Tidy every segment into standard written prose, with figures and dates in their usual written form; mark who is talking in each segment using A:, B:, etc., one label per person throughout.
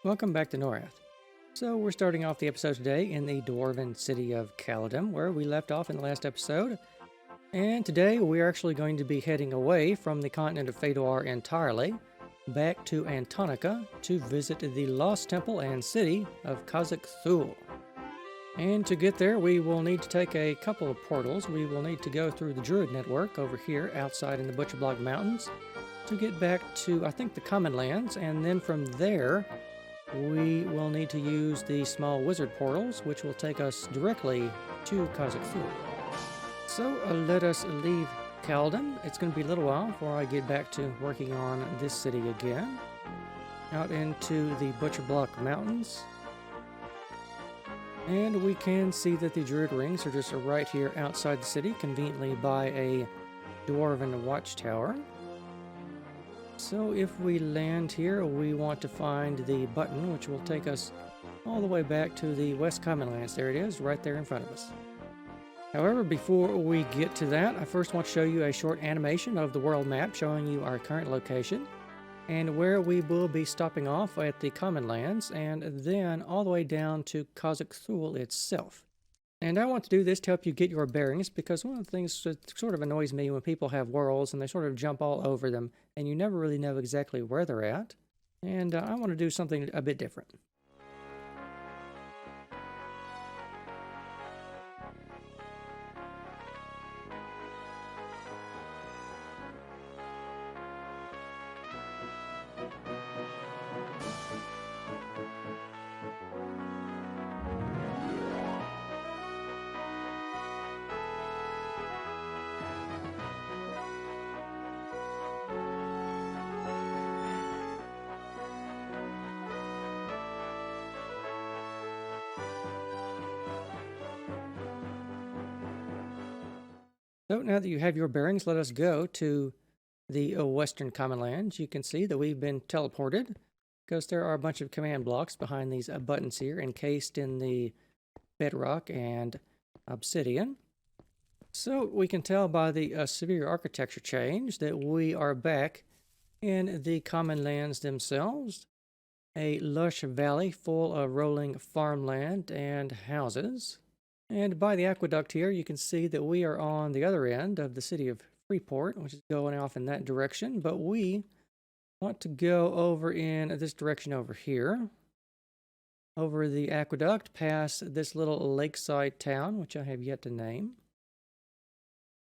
A: Welcome back to Norrath. So we're starting off the episode today in the dwarven city of Caledon, where we left off in the last episode. And today we're actually going to be heading away from the continent of Fedor entirely, back to Antonica to visit the lost temple and city of Cazic Thule. And to get there, we will need to take a couple of portals. We will need to go through the Druid network over here outside in the Butcher Block Mountains to get back to, I think, the Common Lands, and then from there we will need to use the small wizard portals, which will take us directly to Cazic Thule. So let us leave Caledon. It's going to be a little while before I get back to working on this city again. Out into the Butcher Block Mountains. And we can see that the Druid rings are just right here outside the city, conveniently by a dwarven watchtower. So if we land here, we want to find the button, which will take us all the way back to the West Common Lands. There it is, right there in front of us. However, before we get to that, I first want to show you a short animation of the world map showing you our current location and where we will be stopping off at the Common Lands and then all the way down to Cazic Thule itself. And I want to do this to help you get your bearings, because one of the things that sort of annoys me when people have worlds and they sort of jump all over them and you never really know exactly where they're at. And I want to do something a bit different. So now that you have your bearings, let us go to the Western Common Lands. You can see that we've been teleported because there are a bunch of command blocks behind these buttons here encased in the bedrock and obsidian. So we can tell by the severe architecture change that we are back in the Common Lands themselves. A lush valley full of rolling farmland and houses. And by the aqueduct here, you can see that we are on the other end of the city of Freeport, which is going off in that direction. But we want to go over in this direction over here, over the aqueduct, past this little lakeside town, which I have yet to name.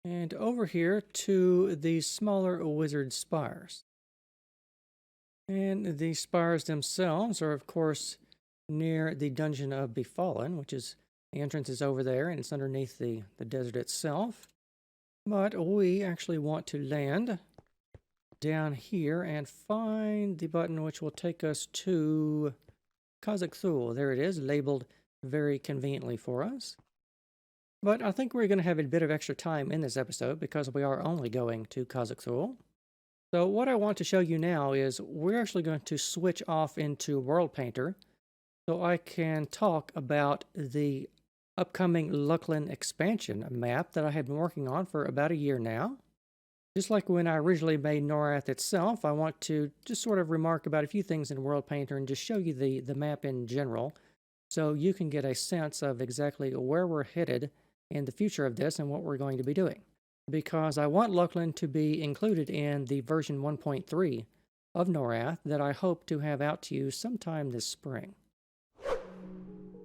A: And over here to the smaller wizard spires. And the spires themselves are, of course, near the Dungeon of Befallen, which is... the entrance is over there, and it's underneath the desert itself. But we actually want to land down here and find the button which will take us to Cazic Thule. There it is, labeled very conveniently for us. But I think we're going to have a bit of extra time in this episode because we are only going to Cazic Thule. So what I want to show you now is we're actually going to switch off into World Painter so I can talk about the upcoming Lucklin expansion map that I have been working on for about a year now. Just like when I originally made Norrath itself, I want to just sort of remark about a few things in World Painter and just show you the map in general so you can get a sense of exactly where we're headed in the future of this and what we're going to be doing. Because I want Lucklin to be included in the version 1.3 of Norrath that I hope to have out to you sometime this spring.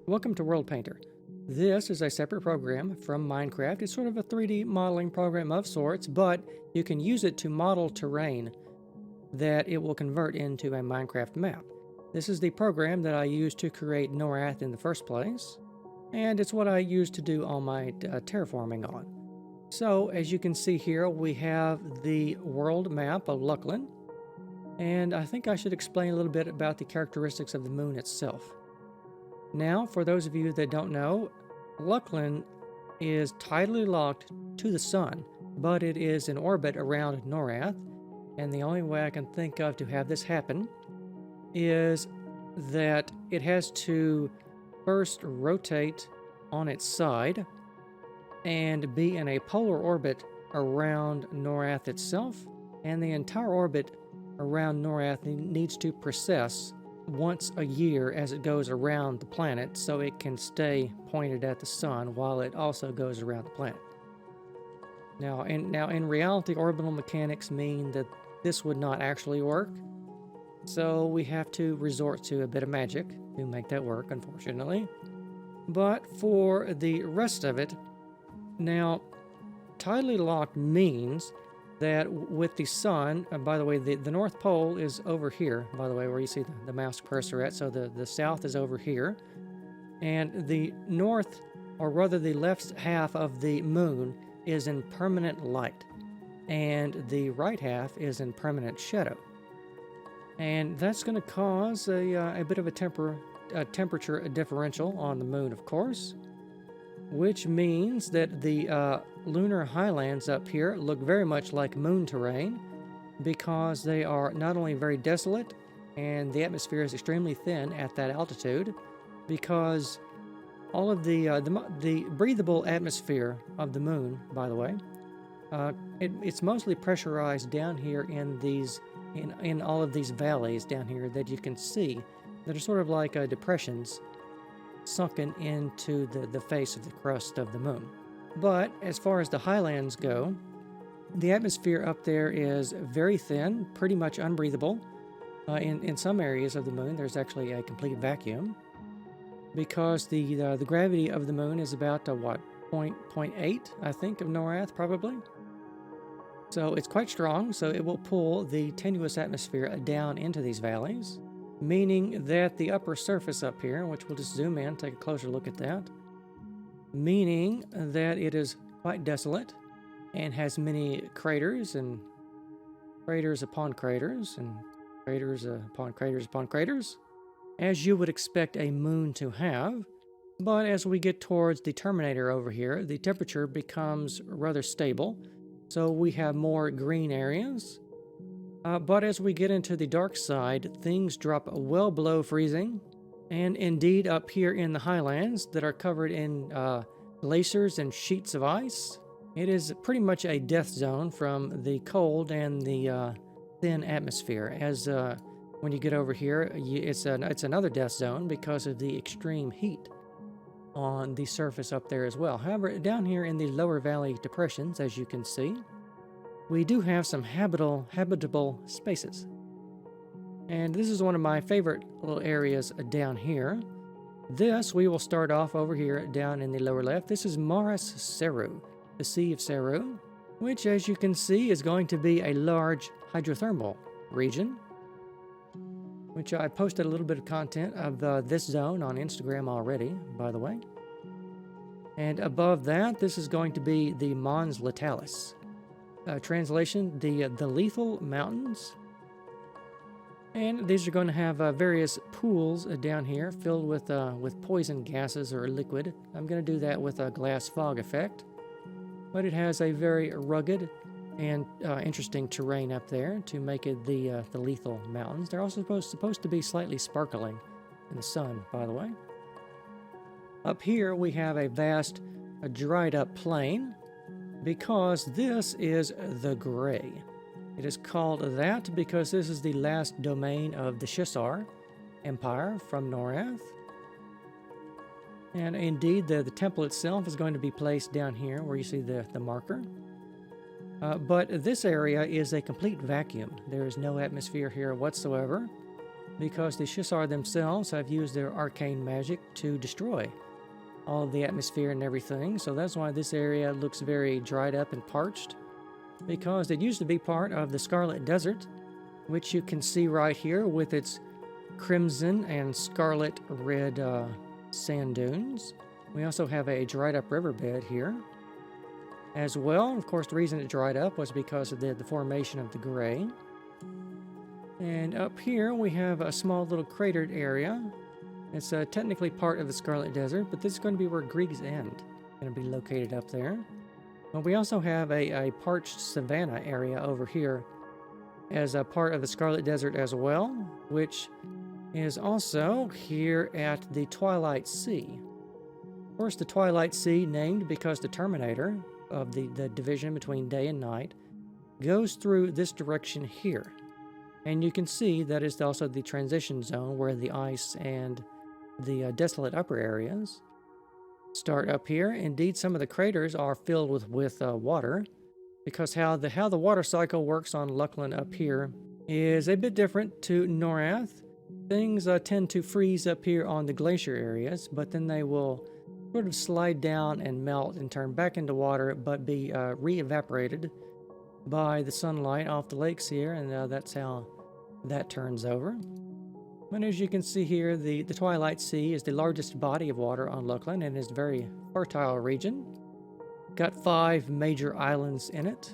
A: Welcome to World Painter. This is a separate program from Minecraft. It's sort of a 3D modeling program of sorts, but you can use it to model terrain that it will convert into a Minecraft map. This is the program that I used to create Norrath in the first place, and it's what I use to do all my terraforming on. So, as you can see here, we have the world map of Lucklin, and I think I should explain a little bit about the characteristics of the moon itself. Now, for those of you that don't know, Lucklin is tidally locked to the sun, but it is in orbit around Norrath, and the only way I can think of to have this happen is that it has to first rotate on its side and be in a polar orbit around Norrath itself, and the entire orbit around Norrath needs to precess once a year as it goes around the planet, so it can stay pointed at the sun while it also goes around the planet. Now in reality, orbital mechanics mean that this would not actually work, so we have to resort to a bit of magic to make that work, unfortunately. But for the rest of it, now, tidally locked means that with the sun, by the way, the North Pole is over here, by the way, where you see the mouse cursor at, so the south is over here. And the north, or rather the left half of the moon, is in permanent light. And the right half is in permanent shadow. And that's going to cause a bit of a temperature differential on the moon, of course. Which means that the lunar highlands up here look very much like moon terrain because they are not only very desolate and the atmosphere is extremely thin at that altitude, because all of the breathable atmosphere of the moon, by the way, it's mostly pressurized down here in all of these valleys down here that you can see that are sort of like depressions sunken into the face of the crust of the moon. But as far as the highlands go, the atmosphere up there is very thin, pretty much unbreathable. In some areas of the moon, there's actually a complete vacuum because the gravity of the moon is about 0.8, I think, of Norrath, probably. So it's quite strong, so it will pull the tenuous atmosphere down into these valleys, meaning that the upper surface up here, which we'll just zoom in, take a closer look at that, meaning that it is quite desolate and has many craters and craters upon craters and craters upon craters upon craters, as you would expect a moon to have. But as we get towards the terminator over here, the temperature becomes rather stable, so we have more green areas. But as we get into the dark side, things drop well below freezing. And indeed, up here in the highlands that are covered in glaciers and sheets of ice, it is pretty much a death zone from the cold and the thin atmosphere. As when you get over here, it's another death zone because of the extreme heat on the surface up there as well. However, down here in the lower valley depressions, as you can see, we do have some habitable spaces. And this is one of my favorite little areas down here. This, we will start off over here down in the lower left. This is Maris Seru, the Sea of Seru, which, as you can see, is going to be a large hydrothermal region, which I posted a little bit of content of this zone on Instagram already, by the way. And above that, this is going to be the Mons Letalis. Translation, the Lethal Mountains. And these are going to have various pools down here filled with poison gases or liquid. I'm going to do that with a glass fog effect. But it has a very rugged and interesting terrain up there to make it the Lethal Mountains. They're also supposed to be slightly sparkling in the sun, by the way. Up here we have a vast dried up plain, because this is the Gray. It is called that because this is the last domain of the Shisar Empire from Norrath. And indeed, the temple itself is going to be placed down here where you see the marker. But this area is a complete vacuum. There is no atmosphere here whatsoever because the Shisar themselves have used their arcane magic to destroy all of the atmosphere and everything, so that's why this area looks very dried up and parched, because it used to be part of the Scarlet Desert, which you can see right here with its crimson and scarlet red sand dunes. We also have a dried up riverbed here as well. Of course, the reason it dried up was because of the formation of the Gray. And up here we have a small little cratered area. It's technically part of the Scarlet Desert, but this is going to be where Grieg's End is going to be located up there. But we also have a parched savanna area over here as a part of the Scarlet Desert as well, which is also here at the Twilight Sea. Of course, the Twilight Sea, named because the terminator of the division between day and night, goes through this direction here. And you can see that is also the transition zone where the ice and the desolate upper areas start up here. Indeed, some of the craters are filled with water, because how the water cycle works on Luckland up here is a bit different to Norrath. Things tend to freeze up here on the glacier areas, but then they will sort of slide down and melt and turn back into water, but be re-evaporated by the sunlight off the lakes here, and that's how that turns over. And as you can see here, the Twilight Sea is the largest body of water on Luckland and is a very fertile region. Got 5 major islands in it,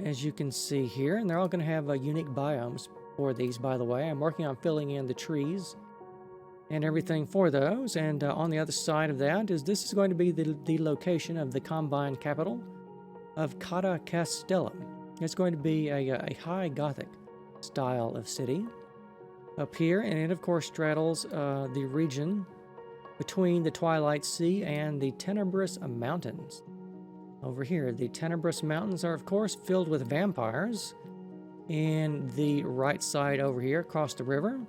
A: as you can see here, and they're all going to have unique biomes for these, by the way. I'm working on filling in the trees and everything for those, and on the other side of that this is going to be the location of the combined capital of Cata Castellum. It's going to be a high Gothic style of city up here, and it of course straddles the region between the Twilight Sea and the Tenebrous Mountains. Over here, the Tenebrous Mountains are of course filled with vampires. In the right side over here, across the river,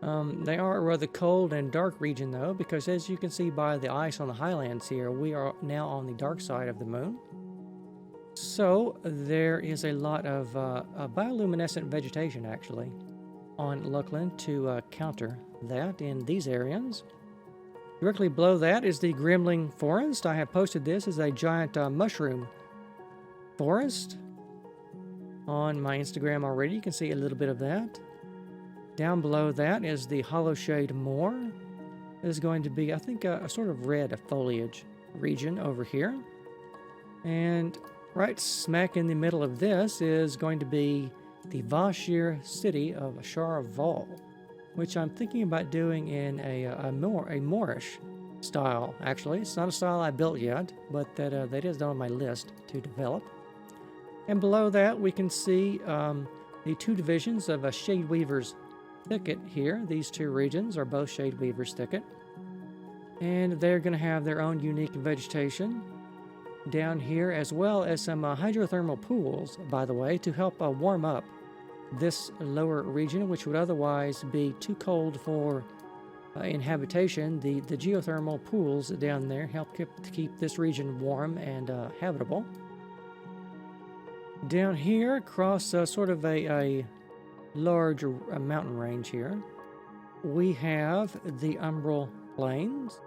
A: they are a rather cold and dark region though, because as you can see by the ice on the highlands here, we are now on the dark side of the moon. So there is a lot of bioluminescent vegetation actually on Luckland to counter that in these areas. Directly below that is the Grimling Forest. I have posted this as a giant mushroom forest on my Instagram already. You can see a little bit of that. Down below that is the Hollowshade Moor. This is going to be, I think, a sort of red foliage region over here. And right smack in the middle of this is going to be the Vashir city of Charval, which I'm thinking about doing in a Moorish style, actually. It's not a style I built yet, but that is on my list to develop. And below that, we can see the 2 divisions of a Shadeweaver's Thicket here. These 2 regions are both Shadeweaver's Thicket. And they're going to have their own unique vegetation down here, as well as some hydrothermal pools, by the way, to help warm up this lower region, which would otherwise be too cold for inhabitation. The geothermal pools down there help keep this region warm and habitable. Down here, across sort of a large mountain range here, we have the Umbral Plains.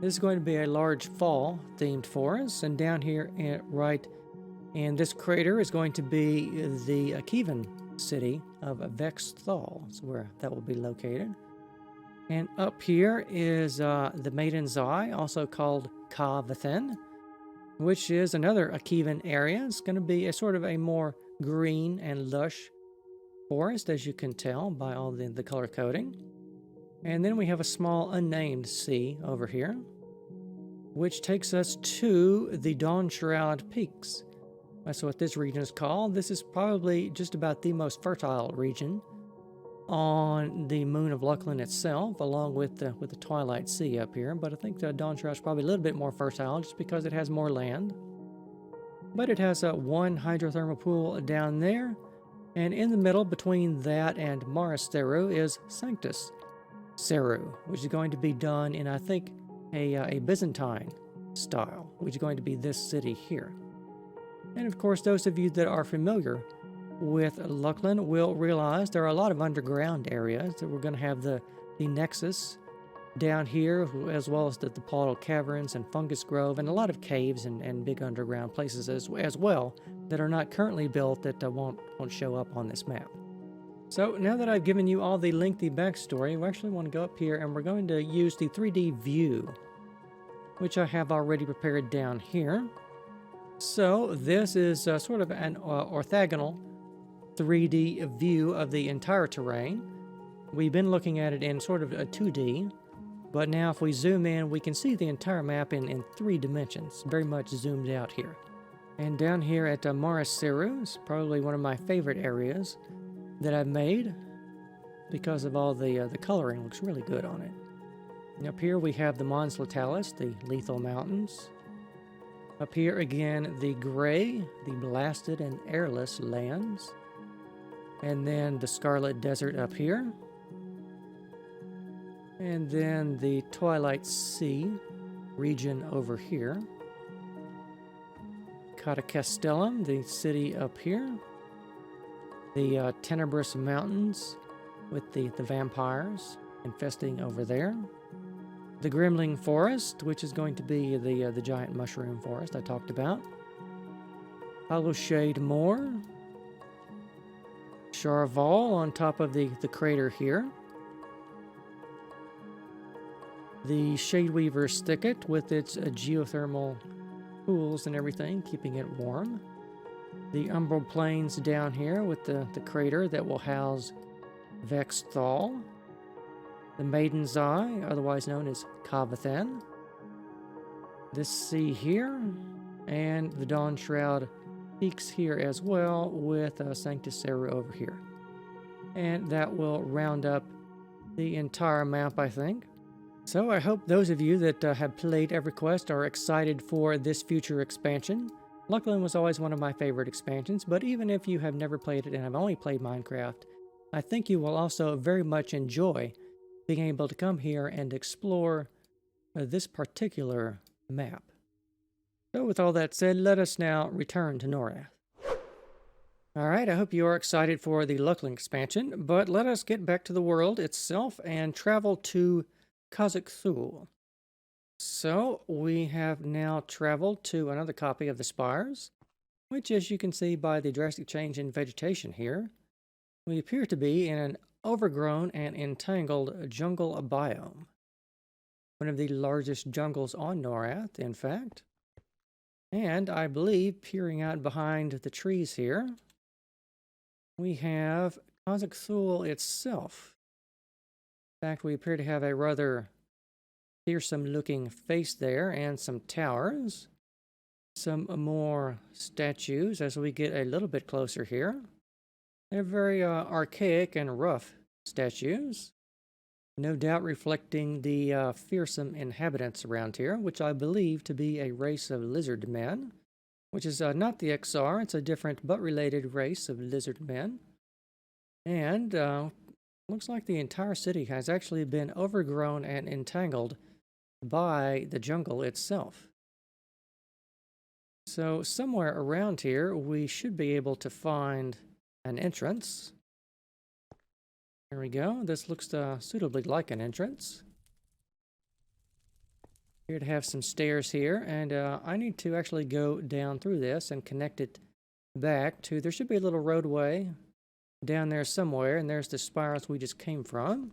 A: This is going to be a large fall-themed forest, and down here, right in this crater, is going to be the Kievan city of Vexthal. That's where that will be located. And up here is the Maiden's Eye, also called Ka-Vathen, which is another Kievan area. It's going to be a sort of a more green and lush forest, as you can tell by all the color coding. And then we have a small unnamed sea over here, which takes us to the Dawn Shroud Peaks. That's what this region is called. This is probably just about the most fertile region on the moon of Luckland itself, along with the Twilight Sea up here. But I think the Dawn Shroud is probably a little bit more fertile just because it has more land. But it has 1 hydrothermal pool down there, and in the middle between that and Maris Seru is Sanctus Seru, which is going to be done in, I think, a Byzantine style, which is going to be this city here. And of course, those of you that are familiar with Luckland will realize there are a lot of underground areas. That we're going to have the Nexus down here, as well as the Polyl Caverns and Fungus Grove, and a lot of caves and big underground places as well that are not currently built, that won't show up on this map. So now that I've given you all the lengthy backstory, we actually want to go up here and we're going to use the 3D view, which I have already prepared down here. So this is sort of an orthogonal 3D view of the entire terrain. We've been looking at it in sort of a 2D, but now if we zoom in, we can see the entire map in 3 dimensions, very much zoomed out here. And down here at Maris Seru is probably one of my favorite areas that I've made because of all the coloring. Looks really good on it. And up here we have the Mons Letalis, the Lethal Mountains. Up here again, the gray, the blasted and airless lands. And then the Scarlet Desert up here. And then the Twilight Sea region over here. Cata Castellum, the city up here. The Tenebrous Mountains with the vampires infesting over there. The Grimling Forest, which is going to be the giant mushroom forest I talked about. Hollow Shade Moor. Charval on top of the crater here. The Shadeweaver's Thicket with its geothermal pools and everything, keeping it warm. The Umbral Plains down here with the crater that will house Vexthal. The Maiden's Eye, otherwise known as Kavathan. This sea here, and the Dawn Shroud peaks here as well with Sanctus Seru over here. And that will round up the entire map, I think. So I hope those of you that have played EverQuest are excited for this future expansion. Luckland was always one of my favorite expansions, but even if you have never played it and have only played Minecraft, I think you will also very much enjoy being able to come here and explore this particular map. So with all that said, let us now return to Norrath. Alright, I hope you are excited for the Luckland expansion, but let us get back to the world itself and travel to Cazic Thule. So we have now traveled to another copy of the Spires, which, as you can see by the drastic change in vegetation here, we appear to be in an overgrown and entangled jungle biome. One of the largest jungles on Norrath, in fact. And I believe peering out behind the trees here, we have Cazic Thule itself. In fact, we appear to have a rather fearsome looking face there and some towers. Some more statues as we get a little bit closer here. They're very archaic and rough statues. No doubt reflecting the fearsome inhabitants around here, which I believe to be a race of lizard men. Which is not the XR, it's a different but related race of lizard men. And looks like the entire city has actually been overgrown and entangled by the jungle itself. So somewhere around here we should be able to find an entrance. There we go. This looks suitably like an entrance. Here to have some stairs here, and I need to actually go down through this and connect it back to, there should be a little roadway down there somewhere, and there's the spires we just came from.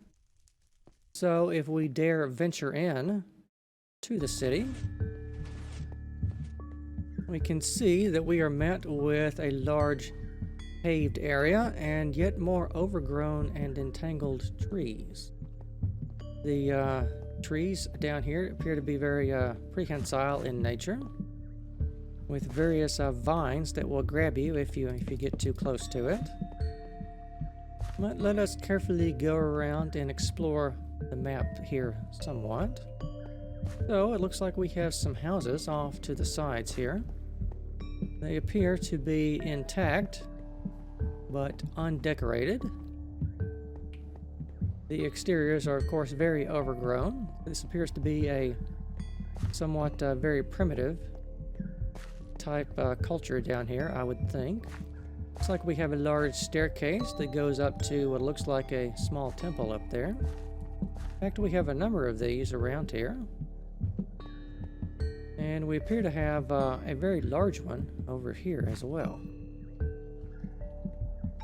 A: So if we dare venture in to the city, we can see that we are met with a large paved area and yet more overgrown and entangled trees. The trees down here appear to be very prehensile in nature, with various vines that will grab you if you get too close to it. But let us carefully go around and explore the map here somewhat. So it looks like we have some houses off to the sides here. They appear to be intact, but undecorated. The exteriors are, of course, very overgrown. This appears to be a somewhat very primitive type culture down here, I would think. Looks like we have a large staircase that goes up to what looks like a small temple up there. In fact, we have a number of these around here. And we appear to have a very large one over here as well.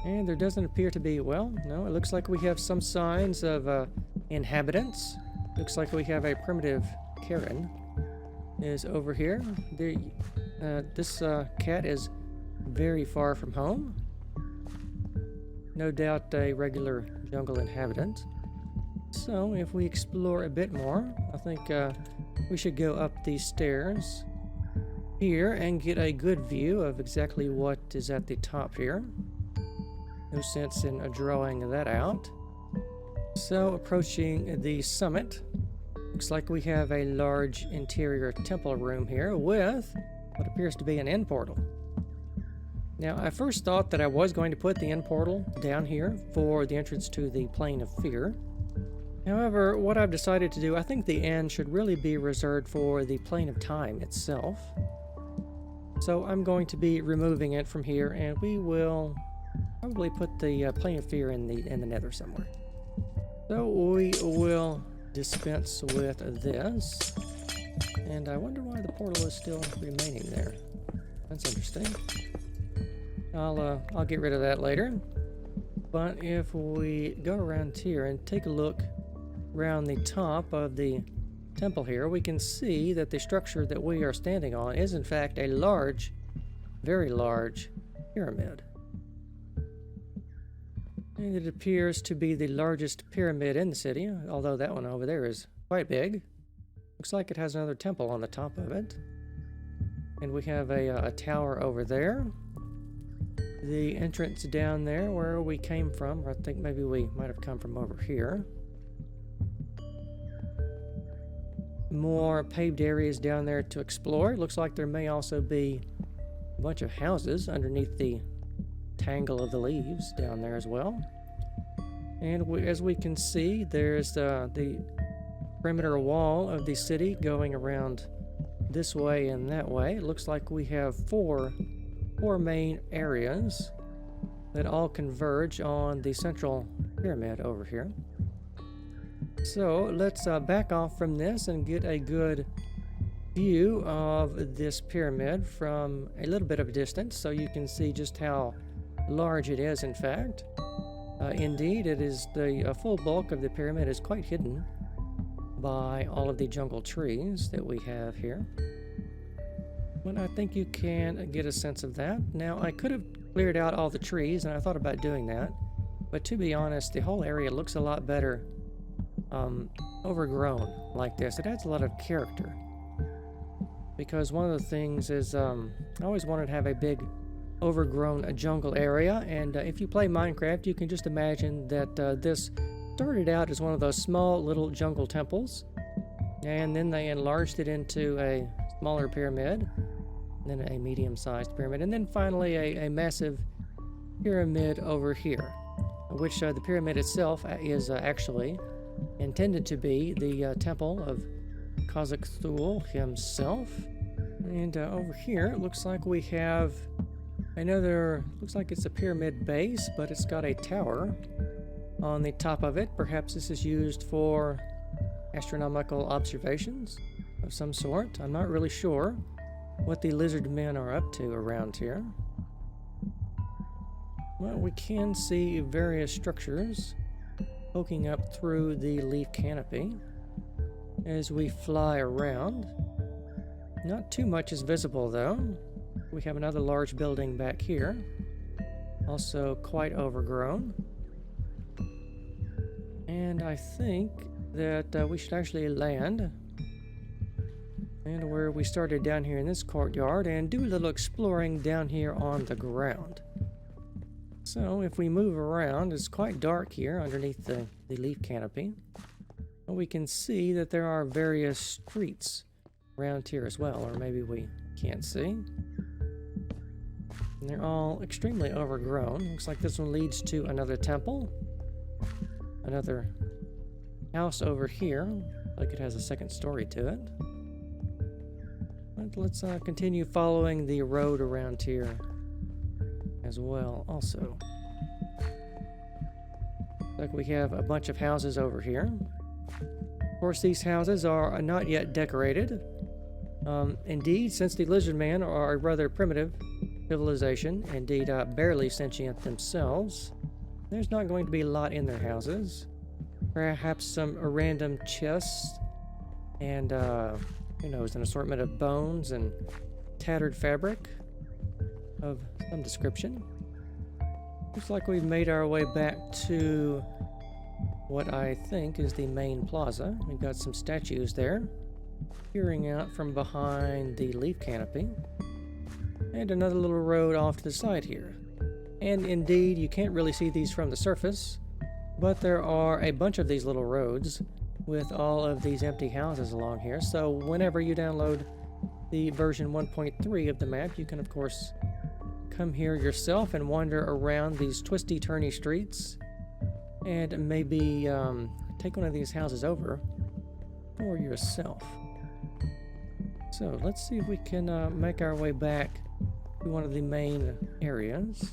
A: And there doesn't appear to be, well, no, it looks like we have some signs of inhabitants. Looks like we have a primitive Karen is over here. This cat is very far from home. No doubt a regular jungle inhabitant. So if we explore a bit more, I think we should go up these stairs here and get a good view of exactly what is at the top here. No sense in drawing that out. So approaching the summit, looks like we have a large interior temple room here with what appears to be an end portal. Now, I first thought that I was going to put the end portal down here for the entrance to the Plane of Fear. However, what I've decided to do, I think the end should really be reserved for the Plane of Time itself. So I'm going to be removing it from here, and we will probably put the Plane of Fear in the Nether somewhere. So we will dispense with this. And I wonder why the portal is still remaining there. That's interesting. I'll get rid of that later. But if we go around here and take a look around the top of the temple here, we can see that the structure that we are standing on is in fact a large, very large pyramid. And it appears to be the largest pyramid in the city, although that one over there is quite big. Looks like it has another temple on the top of it. And we have a tower over there. The entrance down there where we came from, or I think maybe we might have come from over here. More paved areas down there to explore. It looks like there may also be a bunch of houses underneath the tangle of the leaves down there as well. And as we can see, there's the perimeter wall of the city going around this way and that way. It looks like we have four main areas that all converge on the central pyramid over here. So let's back off from this and get a good view of this pyramid from a little bit of a distance so you can see just how large it is in fact. Indeed, it is the full bulk of the pyramid is quite hidden by all of the jungle trees that we have here. But I think you can get a sense of that. Now, I could have cleared out all the trees, and I thought about doing that. But to be honest, the whole area looks a lot better overgrown like this. It adds a lot of character. Because one of the things is I always wanted to have a big overgrown jungle area. And if you play Minecraft, you can just imagine that this started out as one of those small little jungle temples. And then they enlarged it into a smaller pyramid. Then a medium-sized pyramid, and then finally a massive pyramid over here, which the pyramid itself is actually intended to be the temple of Cazic Thule himself. And over here, it looks like we have another, looks like it's a pyramid base, but it's got a tower on the top of it. Perhaps this is used for astronomical observations of some sort. I'm not really sure what the lizard men are up to around here. Well, we can see various structures poking up through the leaf canopy as we fly around. Not too much is visible though. We have another large building back here, also quite overgrown. And I think that we should actually land and where we started down here in this courtyard and do a little exploring down here on the ground. So if we move around, it's quite dark here underneath the leaf canopy. We can see that there are various streets around here as well, or maybe we can't see. And they're all extremely overgrown. Looks like this one leads to another temple. Another house over here, like it has a second story to it. But let's continue following the road around here as well also. Like we have a bunch of houses over here. Of course, these houses are not yet decorated. Indeed, since the lizard men are a rather primitive civilization, indeed barely sentient themselves, there's not going to be a lot in their houses. Perhaps some random chests and who knows, an assortment of bones and tattered fabric of some description. Looks like we've made our way back to what I think is the main plaza. We've got some statues there, peering out from behind the leaf canopy. And another little road off to the side here. And indeed, you can't really see these from the surface, but there are a bunch of these little roads with all of these empty houses along here. So whenever you download the version 1.3 of the map, you can of course come here yourself and wander around these twisty-turny streets and maybe take one of these houses over for yourself. So let's see if we can make our way back to one of the main areas.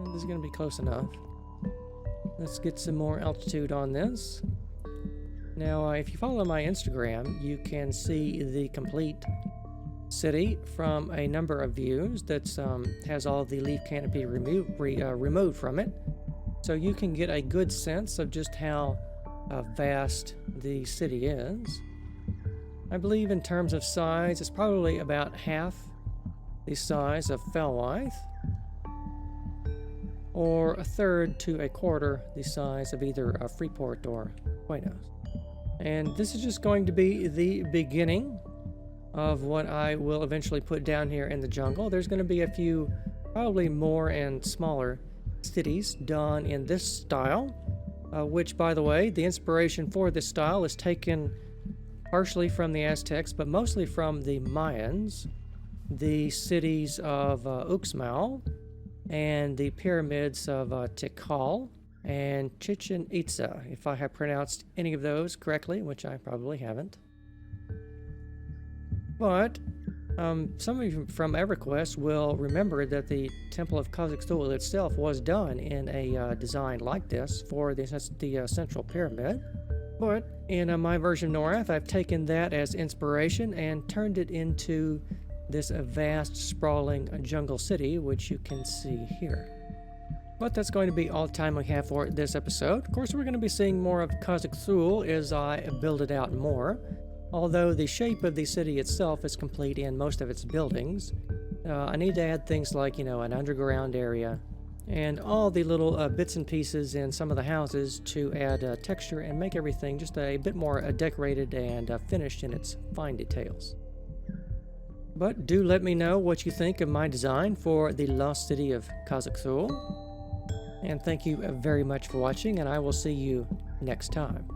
A: This is going to be close enough. Let's get some more altitude on this. Now, if you follow my Instagram, you can see the complete city from a number of views that has all the leaf canopy removed from it. So you can get a good sense of just how vast the city is. I believe in terms of size, it's probably about half the size of Felwythe, or a third to a quarter the size of either Freeport or Buenos. And this is just going to be the beginning of what I will eventually put down here in the jungle. There's going to be a few, probably more and smaller cities done in this style, which, by the way, the inspiration for this style is taken partially from the Aztecs, but mostly from the Mayans, the cities of Uxmal, and the pyramids of Tikal and Chichen Itza, if I have pronounced any of those correctly, which I probably haven't. But some of you from EverQuest will remember that the Temple of Cazic Thule itself was done in a design like this for the central pyramid. But in my version of Norrath, I've taken that as inspiration and turned it into this vast, sprawling jungle city, which you can see here. But that's going to be all the time we have for this episode. Of course, we're going to be seeing more of Cazic Thule as I build it out more. Although the shape of the city itself is complete in most of its buildings, I need to add things like, an underground area and all the little bits and pieces in some of the houses to add texture and make everything just a bit more decorated and finished in its fine details. But do let me know what you think of my design for the lost city of Cazic Thule. And thank you very much for watching, and I will see you next time.